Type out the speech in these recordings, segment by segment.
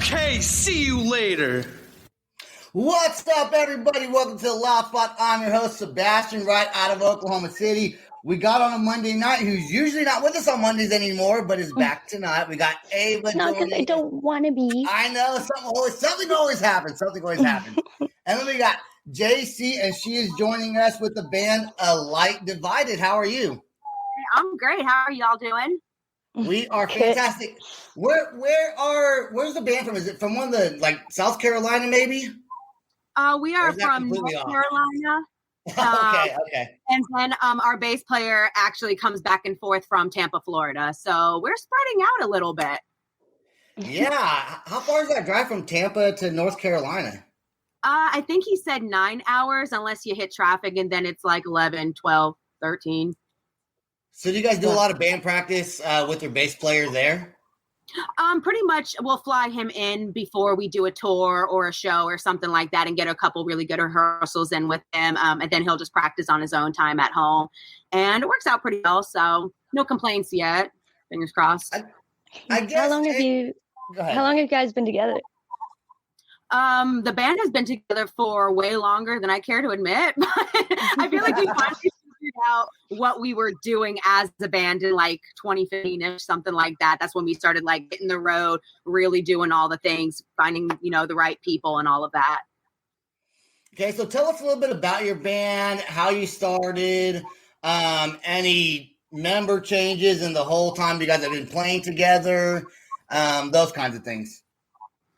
Okay, see you later. What's up, everybody? Welcome to the Loud Spot. I'm your host, Sebastian, right out of Oklahoma City. We got on a Monday night, who's usually not with us on Mondays anymore, but is back tonight. We got Ava. Not because I don't want to be. I know, something always happens. Something always happens. And then we got JC, and she is joining us with the band A Light Divided. How are you? I'm great. How are y'all doing? We are fantastic. Where's the band from? Is it from one of the South Carolina, maybe? We are from North Carolina. Okay. And then our bass player actually comes back and forth from Tampa, Florida. So we're spreading out a little bit. Yeah. How far is that drive from Tampa to North Carolina? I think he said 9 hours unless you hit traffic, and then it's like 11, 12, 13. So do you guys do a lot of band practice with your bass player there? Pretty much we'll fly him in before we do a tour or a show or something like that and get a couple really good rehearsals in with him. And then he'll just practice on his own time at home. And it works out pretty well. So no complaints yet. Fingers crossed. I guess, how long have you guys been together? The band has been together for way longer than I care to admit. I feel like we finally figured out what we were doing as a band in like 2015-ish, something like that. That's when we started like hitting the road, really doing all the things, finding, the right people and all of that. Okay, so tell us a little bit about your band, how you started, any member changes in the whole time you guys have been playing together, those kinds of things.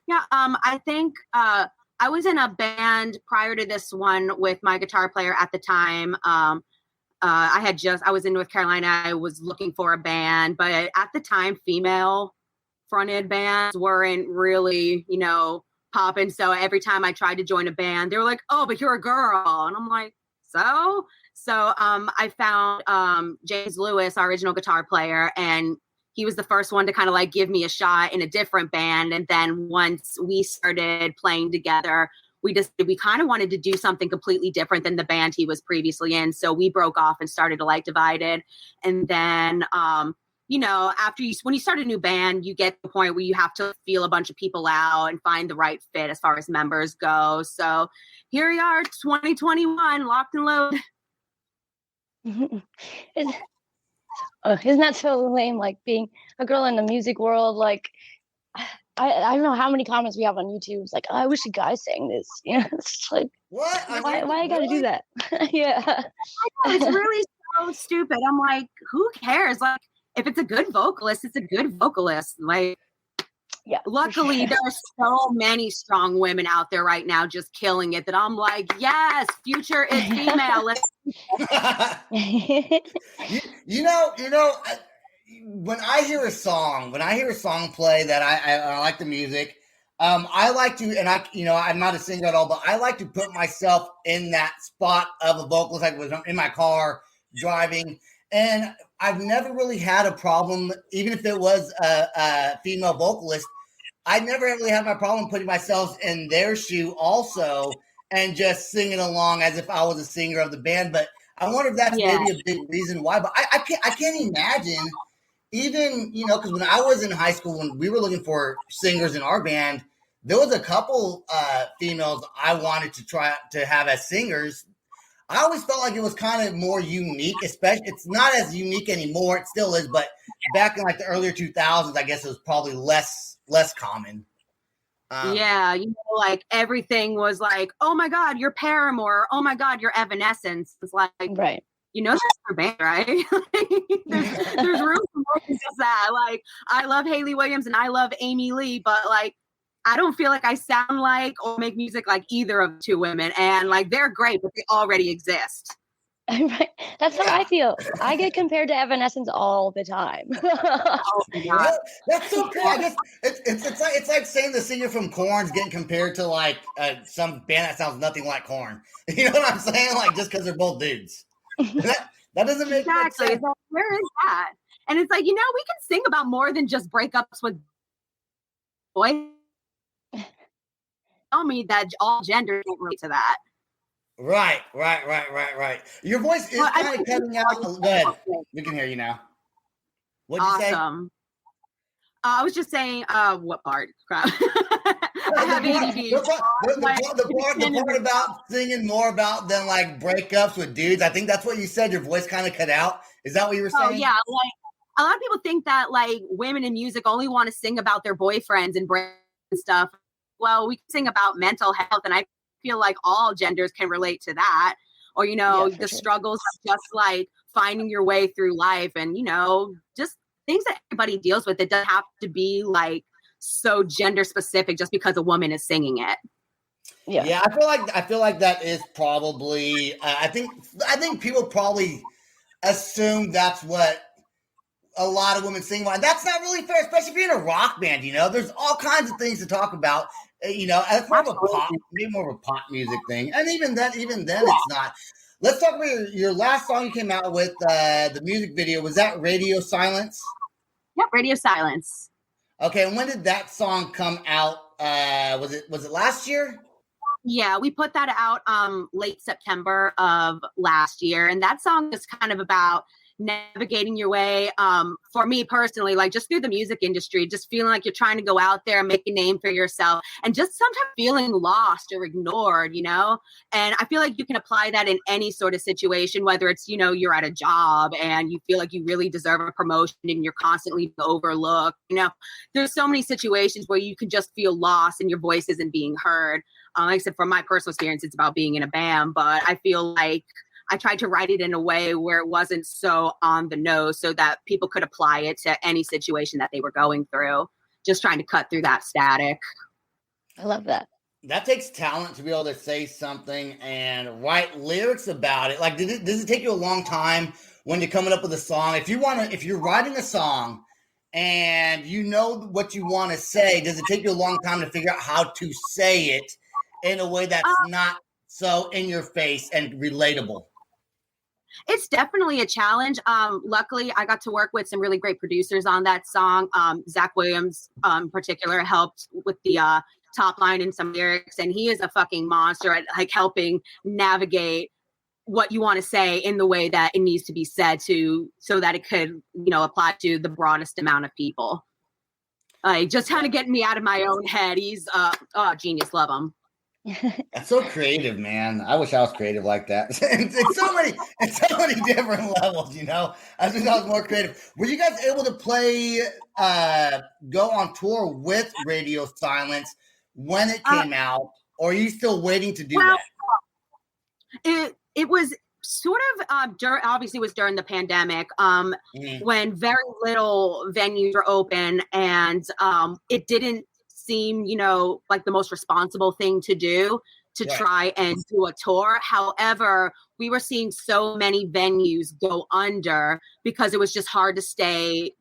Yeah, I think I was in a band prior to this one with my guitar player at the time. I was in North Carolina. I was looking for a band, but at the time, female fronted bands weren't really, popping. So every time I tried to join a band, they were like, "Oh, but you're a girl," and I'm like, "So." So I found James Lewis, our original guitar player, and he was the first one to kind of like give me a shot in a different band. And then once we started playing together, we kind of wanted to do something completely different than the band he was previously in. So we broke off and started A Light Divided. And then, when you start a new band, you get to the point where you have to feel a bunch of people out and find the right fit as far as members go. So here we are, 2021, locked and loaded. Isn't that so lame? Like being a girl in the music world, like I don't know how many comments we have on YouTube. It's like, I wish a guy sang this. It's like, what? Why I gotta do that? Yeah, it's really so stupid. I'm like, who cares? Like, if it's a good vocalist, it's a good vocalist. Like, yeah. Luckily, there are so many strong women out there right now just killing it that I'm like, yes, future is female. Let's. When I hear a song play that I like the music, I like to, and I'm not a singer at all, but I like to put myself in that spot of a vocalist, like was in my car driving, and I've never really had a problem, even if it was a female vocalist. I never really had my problem putting myself in their shoe also and just singing along as if I was a singer of the band. But I wonder if that's maybe a big reason why. But I can't imagine, even, because when I was in high school, when we were looking for singers in our band, there was a couple females I wanted to try to have as singers. I always felt like it was kind of more unique, especially it's not as unique anymore. It still is, but back in like the earlier 2000s, I guess it was probably less common. Like everything was like, oh my God, you're Paramore. Oh my God, you're Evanescence. It's like, right. It's a band, right? there's room for more than just that. Like, I love Hayley Williams and I love Amy Lee, but like, I don't feel like I sound like or make music like either of two women. And like, they're great, but they already exist. Right. That's how I feel. I get compared to Evanescence all the time. That's so cool. I guess it's like saying the singer from Korn's getting compared to like some band that sounds nothing like Korn. You know what I'm saying? Like just because they're both dudes. That doesn't make sense. Exactly. So where is that? And it's like, we can sing about more than just breakups with boys. Tell me that all gender can't relate to that. Right. Your voice is kind of cutting out. Go ahead. We can hear you now. What'd you say? I was just saying, what part? Crap. I have ADD. The part about singing more about than like breakups with dudes. I think that's what you said. Your voice kind of cut out. Is that what you were saying? Oh yeah, like a lot of people think that like women in music only want to sing about their boyfriends and stuff. Well, we can sing about mental health, and I feel like all genders can relate to that. Or the struggles of just like finding your way through life, and just things that everybody deals with. It doesn't have to be like so gender specific just because a woman is singing it. Yeah, I feel like that is probably. I think people probably assume that's what a lot of women sing about. And that's not really fair, especially if you're in a rock band. There's all kinds of things to talk about. It's more of a pop, maybe more of a pop music thing, and even then, it's not. Let's talk about your last song you came out with. The music video, was that Radio Silence? Yep, Radio Silence. Okay, and when did that song come out? Was it last year? Yeah, we put that out late September of last year, and that song is kind of about navigating your way, for me personally, like just through the music industry, just feeling like you're trying to go out there and make a name for yourself, and just sometimes feeling lost or ignored, and I feel like you can apply that in any sort of situation, whether it's you're at a job and you feel like you really deserve a promotion and you're constantly overlooked. There's so many situations where you can just feel lost and your voice isn't being heard. Like I said, from my personal experience, it's about being in a band, but I feel like I tried to write it in a way where it wasn't so on the nose, so that people could apply it to any situation that they were going through, just trying to cut through that static. I love that. That takes talent to be able to say something and write lyrics about it. Like, does it take you a long time when you're coming up with a song? If you're writing a song and you know what you want to say, does it take you a long time to figure out how to say it in a way that's not so in your face and relatable? It's definitely a challenge. Luckily, I got to work with some really great producers on that song. Zach Williams, in particular, helped with the top line and some lyrics, and he is a fucking monster at like helping navigate what you want to say in the way that it needs to be said so that it could, apply to the broadest amount of people. Just kind of getting me out of my own head. He's genius. Love him. That's so creative, man. I wish I was creative like that. It's so many different levels, I wish I was more creative. Were you guys able to play, go on tour with Radio Silence when it came out, or are you still waiting to do that? It was sort of obviously it was during the pandemic, when very little venues were open, and it didn't seem, like the most responsible thing to do to try and do a tour. However, we were seeing so many venues go under because it was just hard to stay,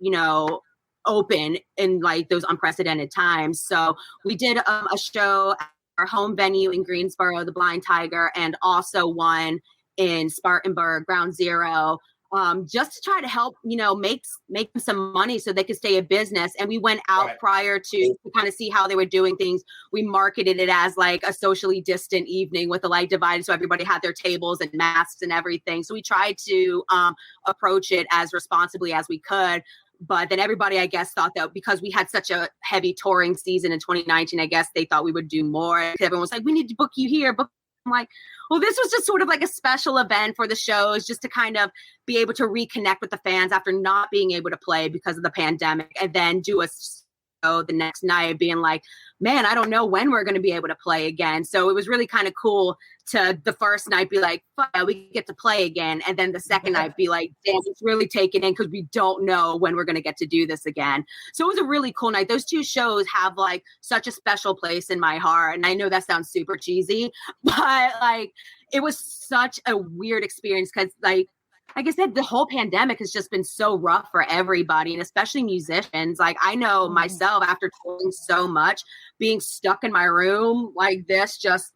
open in like those unprecedented times. So we did a show at our home venue in Greensboro, the Blind Tiger, and also one in Spartanburg, Ground Zero, just to try to help, make them some money so they could stay in business. And we went out prior to kind of see how they were doing things. We marketed it as like a socially distant evening with the light divided, so everybody had their tables and masks and everything. So we tried to approach it as responsibly as we could. But then everybody, I guess, thought that because we had such a heavy touring season in 2019, I guess they thought we would do more. Everyone was like, we need to book you here, I'm like, well, this was just sort of like a special event for the shows, just to kind of be able to reconnect with the fans after not being able to play because of the pandemic, and then do a show the next night being like, man, I don't know when we're going to be able to play again. So it was really kind of cool to the first night be like, fuck, we get to play again. And then the second night be like, damn, it's really taken in because we don't know when we're going to get to do this again. So it was a really cool night. Those two shows have like such a special place in my heart. And I know that sounds super cheesy, but like, it was such a weird experience because like I said, the whole pandemic has just been so rough for everybody, and especially musicians. Like I know myself, after touring so much, being stuck in my room like this, just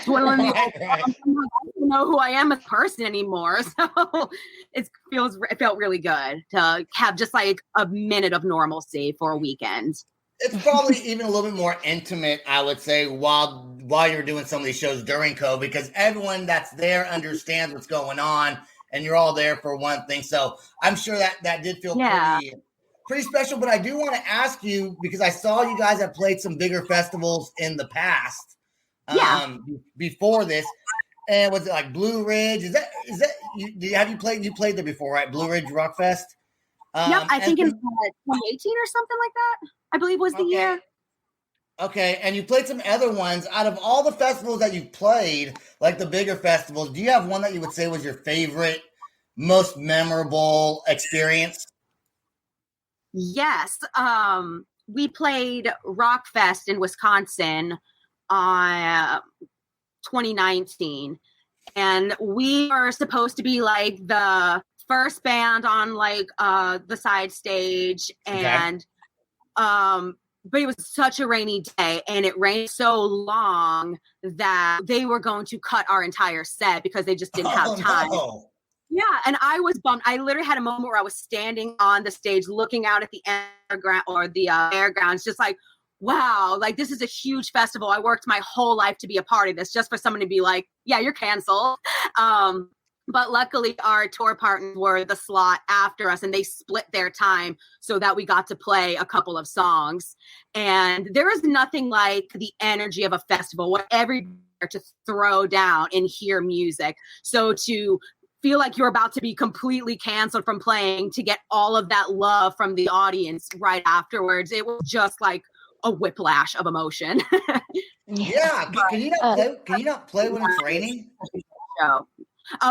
twiddling I don't know who I am as a person anymore. So it felt really good to have just like a minute of normalcy for a weekend. It's probably even a little bit more intimate, I would say, while you're doing some of these shows during COVID, because everyone that's there understands what's going on, and you're all there for one thing. So I'm sure that did feel pretty special. But I do want to ask you, because I saw you guys have played some bigger festivals in the past. Before this, and was it like Blue Ridge? Is that have you played there before, right? Blue Ridge Rock Fest. Yep, I think in 2018 or something like that, I believe was the year. Okay, and you played some other ones. Out of all the festivals that you played, like the bigger festivals, do you have one that you would say was your favorite, most memorable experience? Yes. We played Rockfest in Wisconsin on 2019, and we were supposed to be like the first band on like the side stage, and but it was such a rainy day, and it rained so long that they were going to cut our entire set because they just didn't have time. No. Yeah, and I was bummed. I literally had a moment where I was standing on the stage looking out at the fairgrounds, just like, wow, like this is a huge festival. I worked my whole life to be a part of this, just for someone to be like, yeah, you're canceled. But luckily our tour partners were the slot after us, and they split their time so that we got to play a couple of songs. And there is nothing like the energy of a festival where everybody to throw down and hear music. So to feel like you're about to be completely canceled from playing, to get all of that love from the audience right afterwards, it was just like a whiplash of emotion. Yeah, can you not play when it's raining?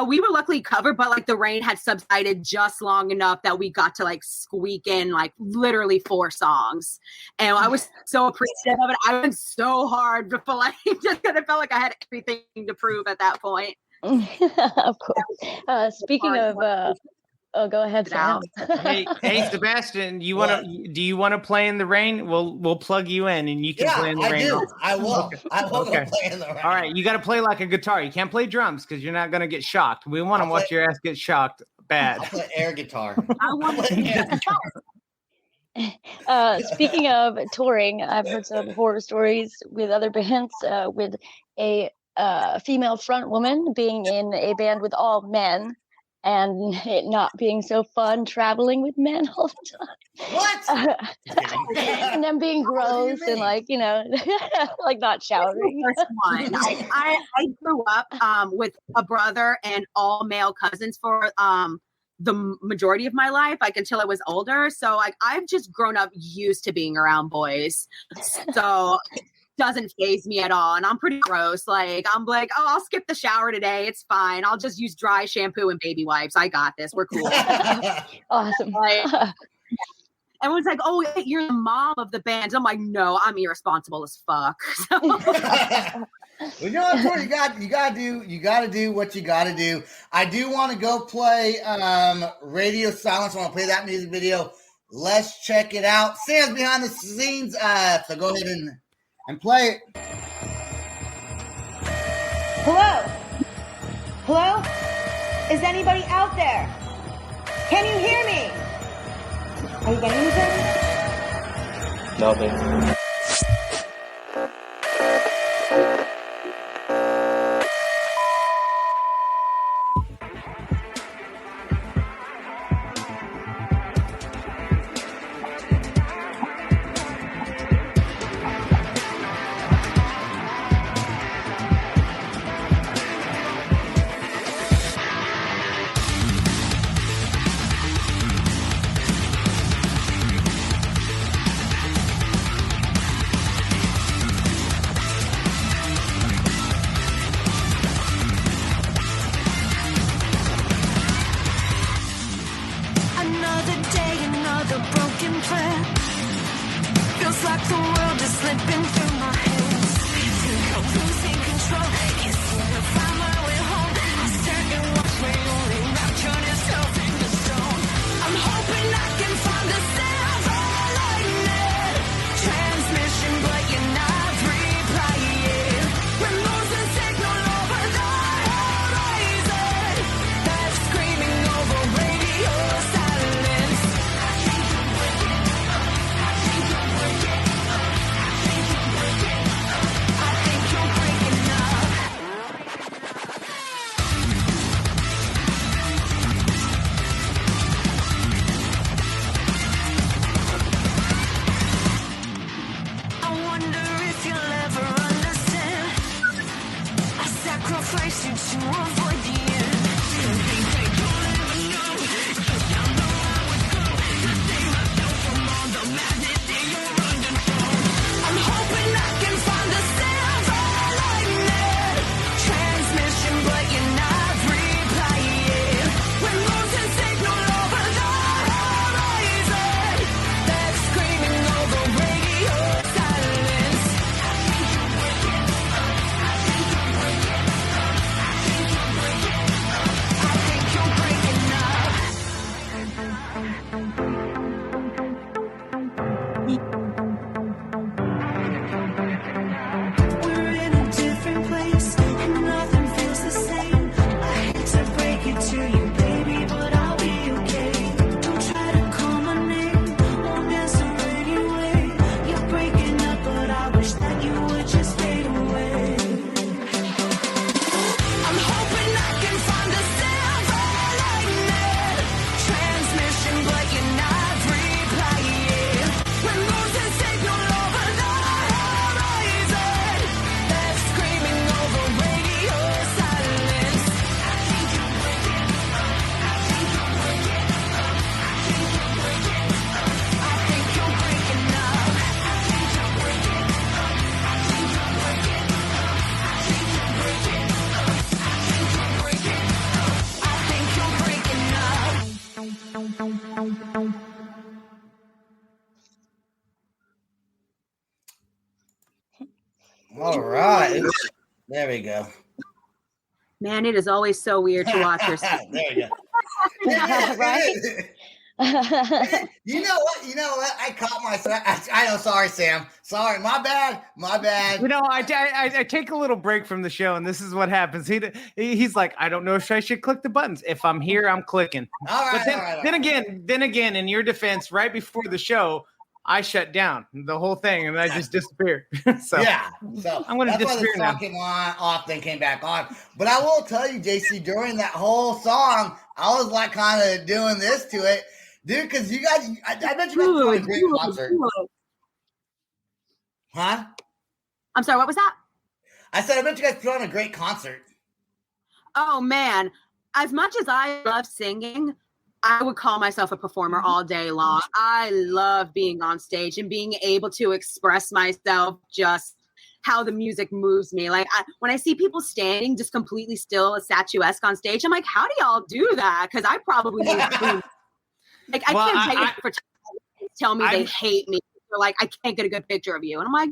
We were luckily covered, but like the rain had subsided just long enough that we got to like squeak in like literally 4 songs, and I was so appreciative of it. I went so hard before, like, just because I felt like I had everything to prove at that point. Of course. Speaking of, go ahead, Sam. hey, Sebastian, do you want to play in the rain? We'll plug you in, and you can play in the rain. I will. Okay. I will play in the rain. All right, you got to play like a guitar. You can't play drums because you're not going to get shocked. We want to watch your ass get shocked bad. I'll play air guitar. I want to play air guitar. Speaking of touring, I've heard some horror stories with other bands, with a female front woman being in a band with all men, and it not being so fun traveling with men all the time. What? And them being gross and like, like not showering. First one. I grew up with a brother and all male cousins for the majority of my life, like until I was older. So like I've just grown up used to being around boys. So doesn't faze me at all, and I'm pretty gross. Like I'm like, oh, I'll skip the shower today. It's fine. I'll just use dry shampoo and baby wipes. I got this. We're cool. Awesome. Like, everyone's like, oh, you're the mom of the band. I'm like, no, I'm irresponsible as fuck. So. Well, you know what, you gotta do what you gotta do. I do want to go play Radio Silence. I want to play that music video. Let's check it out. Sam's behind the scenes, so go ahead and play it. Hello? Is anybody out there? Can you hear me? Are you getting anything? Nothing. All right. There we go. Man, it is always so weird to watch her. There we go. Right? You know what? I caught myself. I know. Sorry, Sam. Sorry. My bad. I take a little break from the show, and this is what happens. He's like, I don't know if I should click the buttons. If I'm here, I'm clicking. All right. But then again, in your defense, right before the show, I shut down the whole thing, and I just disappeared. So I'm going to disappear now. Came on, off, then came back on. But I will tell you, JC, during that whole song, I was like kind of doing this to it, dude. Because you guys, I bet you guys put on a great concert, huh? I'm sorry, what was that? I said I bet you guys put on a great concert. Oh man, as much as I love singing, I would call myself a performer all day long. I love being on stage and being able to express myself, just how the music moves me. Like when I see people standing just completely still, statuesque on stage, I'm like, how do y'all do that? Because I probably need to. Like I can't take it for tell me they hate me. They're like, I can't get a good picture of you, and I'm like.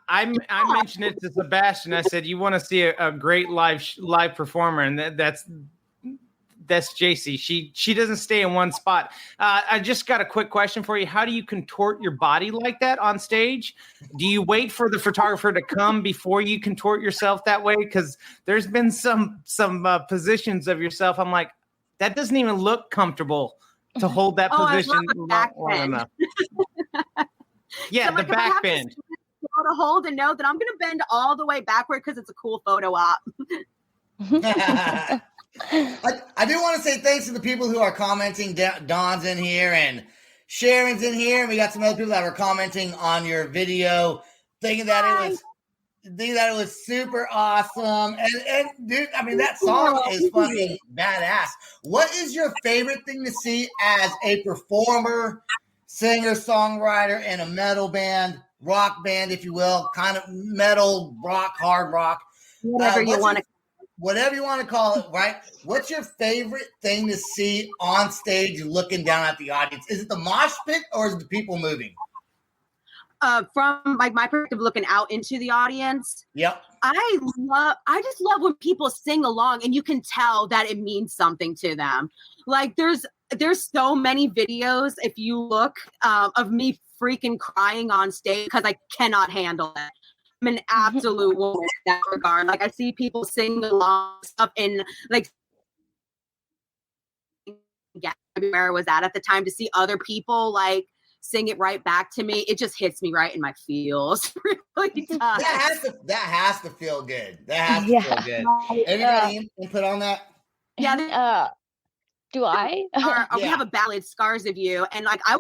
I mentioned it to Sebastian. I said, you want to see a great live performer, and that's JC. She doesn't stay in one spot. I just got a quick question for you. How do you contort your body like that on stage? Do you wait for the photographer to come before you contort yourself that way? Because there's been some positions of yourself. I'm like, that doesn't even look comfortable to hold that position long enough. Yeah, so the back bend. To hold and know that I'm going to bend all the way backward because it's a cool photo op. I do want to say thanks to the people who are commenting. Dawn's in here and Sharon's in here, and we got some other people that were commenting on your video, thinking that it was super awesome. And dude, I mean, that song is fucking badass. What is your favorite thing to see as a performer, singer, songwriter in a metal band? Rock band, if you will, kind of metal, rock, hard rock, whatever you want to call it, right? What's your favorite thing to see on stage looking down at the audience? Is it the mosh pit or is it the people moving? From like my perspective, looking out into the audience. Yep. I just love when people sing along and you can tell that it means something to them. Like there's so many videos, if you look, of me freaking crying on stage because I cannot handle it. I'm an absolute woman in that regard. Like I see people sing along stuff in like where I was at the time to see other people like sing it right back to me. It just hits me right in my feels. Really does. That has to feel good. That has to feel good. Anybody input on that? Yeah. Do I? We have a ballad, Scars of You. And like, I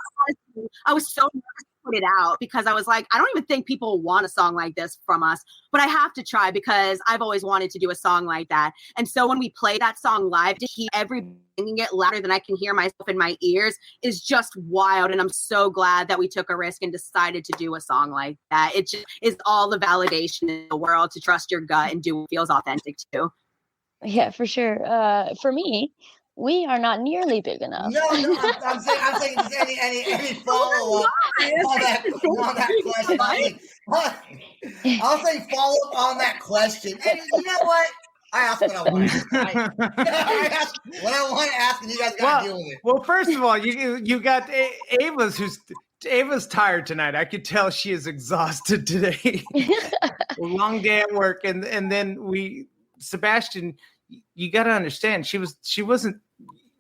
was so nervous put it out because I was like, I don't even think people want a song like this from us, but I have to try because I've always wanted to do a song like that. And so when we play that song live, to hear everybody singing it louder than I can hear myself in my ears is just wild. And I'm so glad that we took a risk and decided to do a song like that. It just is all the validation in the world to trust your gut and do what feels authentic too. Yeah, for sure. For me, we are not nearly big enough. No, I'm saying is any follow up on that question. I'll say follow up on that question. And you know what? I asked what I want. I asked what I want to ask, and you guys got to deal with it. Well, first of all, you got Ava's tired tonight. I could tell she is exhausted today. Long day at work, and then Sebastian, you got to understand, she wasn't.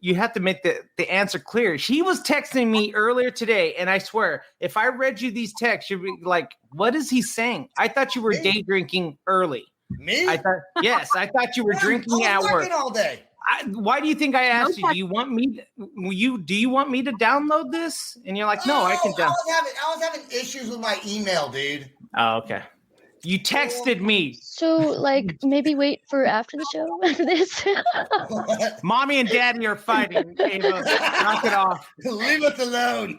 You have to make the answer clear. She was texting me earlier today, and I swear, if I read you these texts, you'd be like, "What is he saying?" I thought you were day drinking early. Me? I thought you were drinking at work all day. Why do you think I asked you? Do you want me to download this? And you're like, no, I can download. I was having issues with my email, dude. Oh, okay. You texted me. So, like, maybe wait for after the show after this. Mommy and Daddy are fighting. Ava, knock it off. Leave us alone.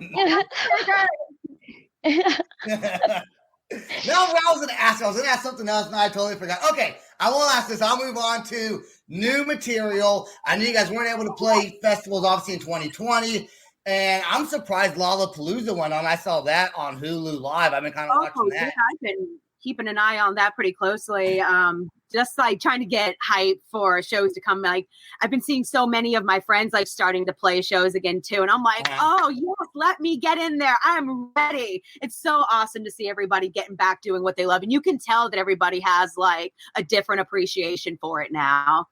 No, I was going to ask something else, and I totally forgot. Okay, I won't ask this. I'll move on to new material. I knew you guys weren't able to play festivals, obviously, in 2020, and I'm surprised Lollapalooza went on. I saw that on Hulu Live. I've been kind of watching that. Yeah, I've been keeping an eye on that pretty closely. Just like trying to get hype for shows to come. Like I've been seeing so many of my friends like starting to play shows again too. And I'm like, oh yes, let me get in there. I'm ready. It's so awesome to see everybody getting back doing what they love. And you can tell that everybody has like a different appreciation for it now.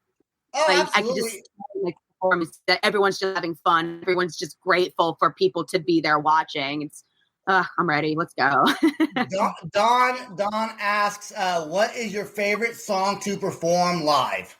Oh, like absolutely. I can just like performance that everyone's just having fun. Everyone's just grateful for people to be there watching. It's I'm ready. Let's go. Dawn asks, what is your favorite song to perform live?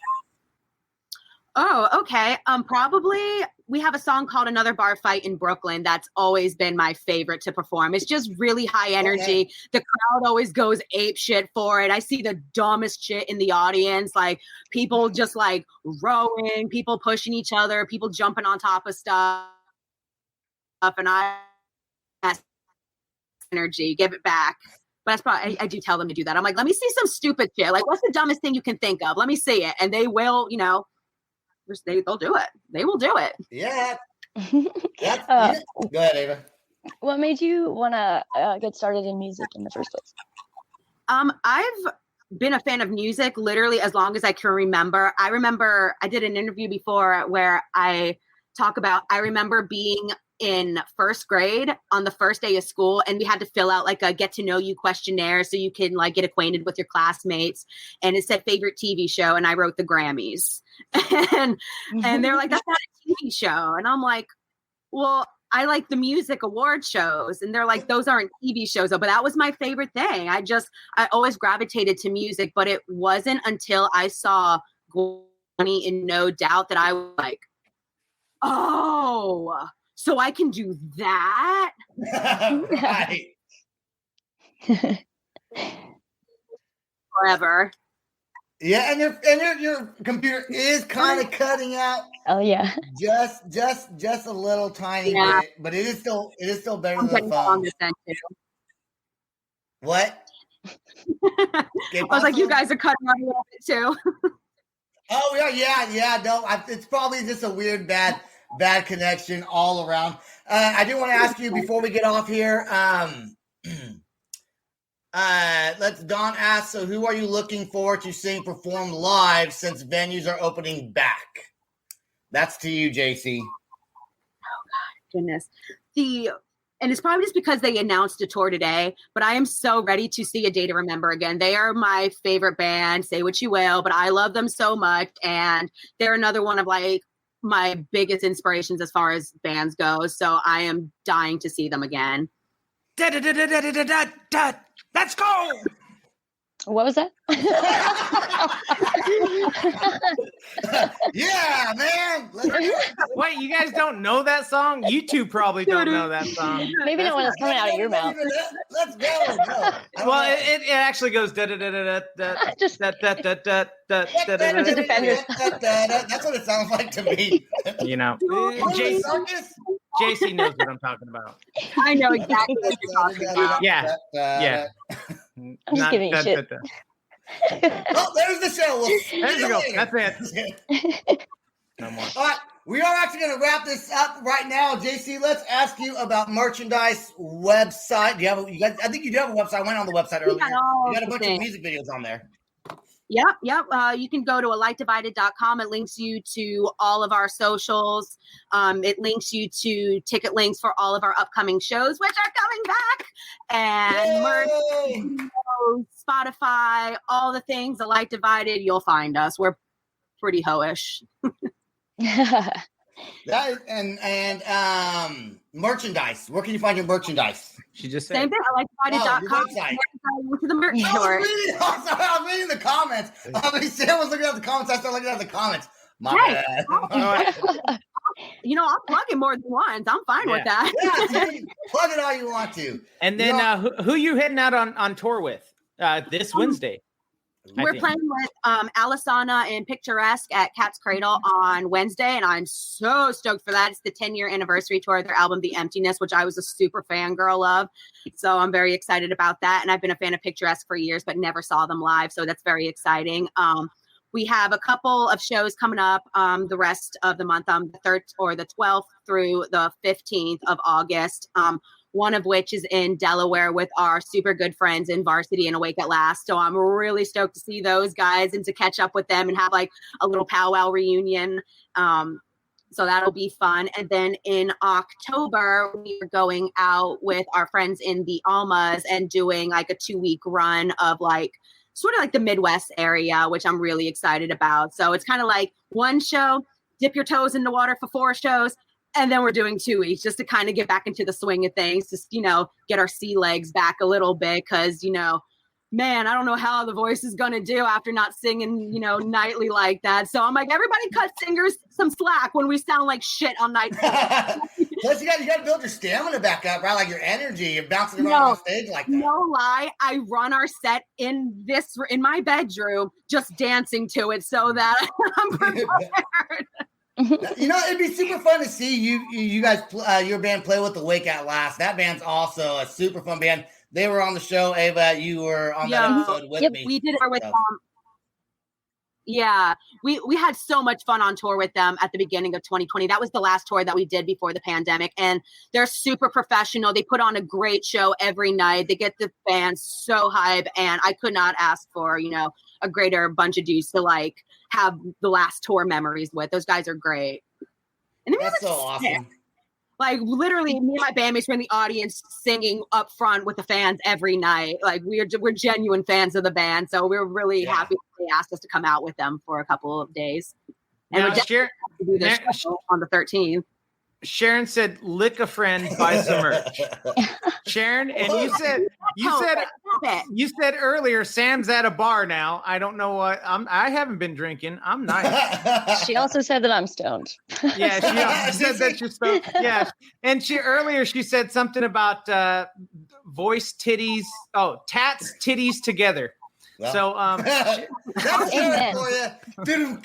Oh, okay. Probably we have a song called Another Bar Fight in Brooklyn. That's always been my favorite to perform. It's just really high energy. Okay. The crowd always goes ape shit for it. I see the dumbest shit in the audience, like people just like rowing, people pushing each other, people jumping on top of stuff. And energy, give it back. But that's probably I do tell them to do that. I'm like, let me see some stupid shit. Like, what's the dumbest thing you can think of? Let me see it, and they will. They'll do it. They will do it. Yeah. Go ahead, Ava. What made you want to get started in music in the first place? I've been a fan of music literally as long as I can remember. I remember I did an interview before where I talk about. I remember being in first grade on the first day of school, and we had to fill out like a get to know you questionnaire so you can like get acquainted with your classmates, and it said favorite TV show, and I wrote the Grammys. and they're like, that's not a TV show, and I'm like, well, I like the music award shows, and they're like, those aren't TV shows though. But that was my favorite thing. I always gravitated to music, but it wasn't until I saw Gwenny in No Doubt that I was like, oh, so I can do that? Right. Forever. Yeah, and your computer is kind of cutting out. Oh yeah. Just a little tiny bit, but it is still better than the phone. What? I was like, you guys are cutting out a little bit too. Oh yeah. No, it's probably just a weird bad connection all around. I do want to ask you before we get off here. Let's Dawn ask. So, who are you looking forward to seeing perform live since venues are opening back? That's to you, JC. Oh God, goodness. And it's probably just because they announced a tour today, but I am so ready to see A Day to Remember again. They are my favorite band. Say what you will, but I love them so much, and they're another one of like my biggest inspirations as far as bands go. So I am dying to see them again. Let's go. What was that? Yeah, man. Let's do it. Wait, you guys don't know that song? You two probably don't know that song. Maybe not when it's coming out of your mouth. Let's go. No. Well, it actually goes da da da da da Just da da da da da da da the da. Defenders. That's what it sounds like to me. You know, JC, JC knows what I'm talking about. I know exactly what you're talking about. Yeah. Yeah. I'm just giving you shit. Oh, there's the show. There you go. That's it. No more. All right, we are actually going to wrap this up right now. JC, let's ask you about merchandise website. Do you have? I think you do have a website. I went on the website earlier. You got a bunch of music videos on there. Yep. You can go to alightdivided.com. It links you to all of our socials. It links you to ticket links for all of our upcoming shows, which are coming back. And merch, Spotify, all the things. A Light Divided, you'll find us. We're pretty hoish. That is, and merchandise. Where can you find your merchandise? She just said. Same thing. alightdivided.com. To the merch store. I was reading the comments. Sam was looking at the comments. I started looking at the comments. My bad. I'm plugging more than once. I'm fine with that. Yeah, plug it all you want to. And then who you heading out on tour with this Wednesday? We're playing with Alisana and Picturesque at Cat's Cradle on Wednesday, and I'm so stoked for that. It's the 10-year anniversary tour of their album, The Emptiness, which I was a super fangirl of. So I'm very excited about that. And I've been a fan of Picturesque for years, but never saw them live. So that's very exciting. We have a couple of shows coming up the rest of the month, the 3rd or the 12th through the 15th of August. One of which is in Delaware with our super good friends in Varsity and Awake at Last. So I'm really stoked to see those guys and to catch up with them and have like a little powwow reunion. So that'll be fun. And then in October, we are going out with our friends in the Almas and doing like a 2-week run of like sort of like the Midwest area, which I'm really excited about. So it's kind of like one show, dip your toes in the water for 4 shows. And then we're doing 2 weeks just to kind of get back into the swing of things, just, get our sea legs back a little bit. Cause, man, I don't know how the voice is going to do after not singing, nightly like that. So I'm like, everybody cut singers some slack when we sound like shit on night. Plus, you got to build your stamina back up, right? Like your energy, you're bouncing around on stage like that. No lie, I run our set in my bedroom, just dancing to it so that I'm prepared. It'd be super fun to see you guys, your band play with Awake at Last. That band's also a super fun band. They were on the show, Ava. You were on that episode with me. We did it with Yeah, we had so much fun on tour with them at the beginning of 2020. That was the last tour that we did before the pandemic, and they're super professional. They put on a great show every night. They get the fans so hype, and I could not ask for, a greater bunch of dudes to like have the last tour memories with. Those guys are great. And that's so awesome. Like literally, me and my bandmates were in the audience singing up front with the fans every night. Like we're genuine fans of the band, so we're really happy they asked us to come out with them for a couple of days. And we're definitely to do this show on the 13th. Sharon said, "Lick a friend, buy some merch." Sharon, and you said earlier, Sam's at a bar now. I don't know what I haven't been drinking. I'm nice. She also said that I'm stoned. Yeah, she said that you're stoned. Yeah, and she said something about voice titties. Oh, tats titties together. Well, so that's Sharon for you.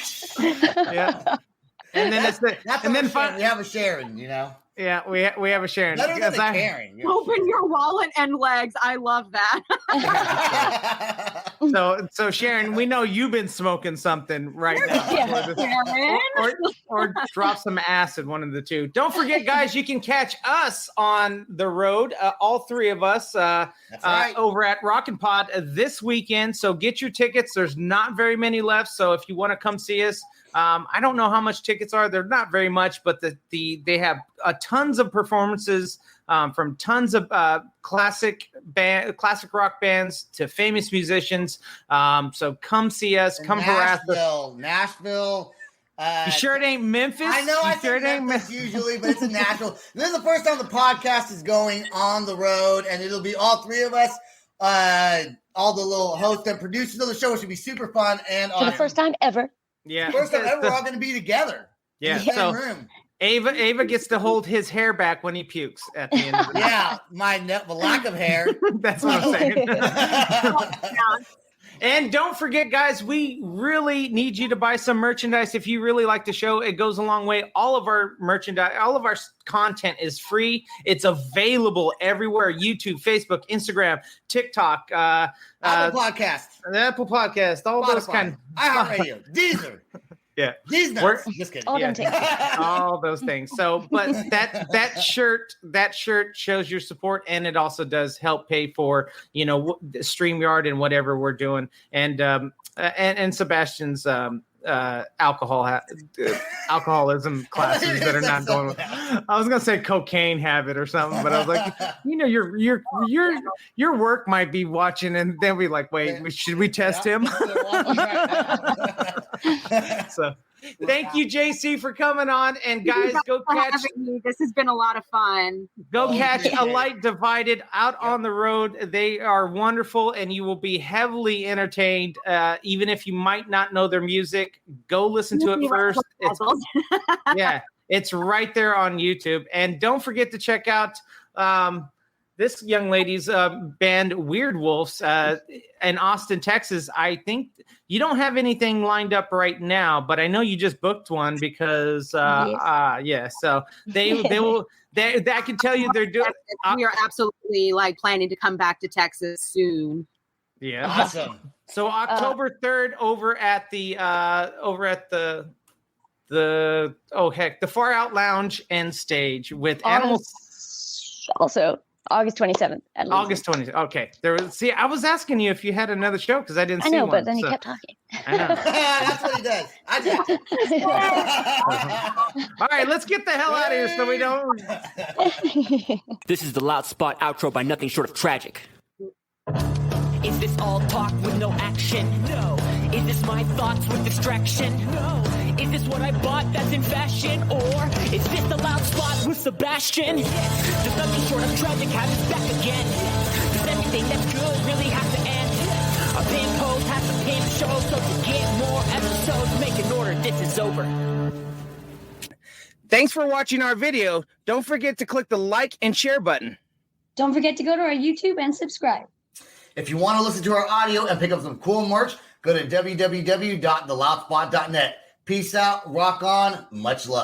Yeah. And then we have a Sharon, Yeah, we have a Sharon. Karen. Open your wallet and legs. I love that. So Sharon, we know you've been smoking something right now, or drop some acid, one of the two. Don't forget, guys, you can catch us on the road, all 3 of us, over at Rockin' Pod this weekend. So get your tickets. There's not very many left. So if you want to come see us. I don't know how much tickets are. They're not very much, but they have tons of performances from tons of classic rock bands to famous musicians. So come see us. Come harass us. Nashville. You sure it ain't Memphis? I know. I sure it ain't Memphis usually, but it's in Nashville. This is the first time the podcast is going on the road, and it'll be all 3 of us all the little hosts and producers of the show. It should be super fun. And For the first time ever. Yeah. first time ever, we're all going to be together. Yeah. In the same So room. Ava gets to hold his hair back when he pukes at the end of the Yeah, the lack of hair. That's what I'm saying. And don't forget, guys, we really need you to buy some merchandise. If you really like the show, it goes a long way. All of our merchandise, all of our content is free. It's available everywhere: YouTube, Facebook, Instagram, TikTok, Apple Podcast, all Spotify, those kind. iHeartRadio, Deezer. Yeah. Disney. Just kidding. All them tickets. All those things. So, but that shirt shows your support, and it also does help pay for StreamYard and whatever we're doing, and Sebastian's alcoholism classes that are not going. I was gonna say cocaine habit or something, but I was like, your work might be watching, and then we like, wait, should we test him? So, thank you, JC, for coming on, and guys, go catch. This has been a lot of fun. Go catch A Light Divided out on the road. They are wonderful, and you will be heavily entertained. Even if you might not know their music, go listen to it first. It's right there on YouTube. And don't forget to check out this young lady's band, Weird Wolves, in Austin, Texas. I think you don't have anything lined up right now, but I know you just booked one because, so they will. I can tell you they're doing. We are absolutely planning to come back to Texas soon. Yeah, Awesome. So October 3rd, over at the Far Out Lounge and Stage with Animals. Also, August 27th. August 20th. Okay. See, I was asking you if you had another show because I didn't see one. I know, but then you kept talking. I know. That's what he does. I do. All right, let's get the hell out of here so we don't. This is the Loud Spot outro by Nothing Short of Tragic. Is this all talk with no action? No. Is this my thoughts with distraction? No. Is this what I bought that's in fashion? Or is this the Loud Spot with Sebastian? Yes. Does Nothing Short of Tragic have its back again? Does everything that's good really have to end? A pimp host has a pimp show, so to get more episodes, make an order, this is over. Thanks for watching our video. Don't forget to click the like and share button. Don't forget to go to our YouTube and subscribe. If you want to listen to our audio and pick up some cool merch, go to www.theloudspot.net. Peace out, rock on, much love.